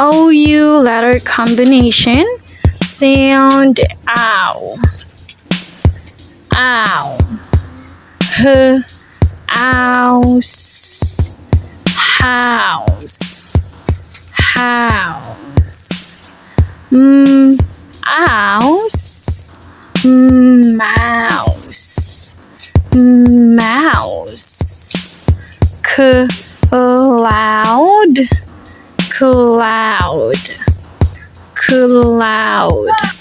OU letter combination. Sound ow. Ow. House. House. House. Mouse. Mouse. Mouse. Cloud. Cloud. Cloud.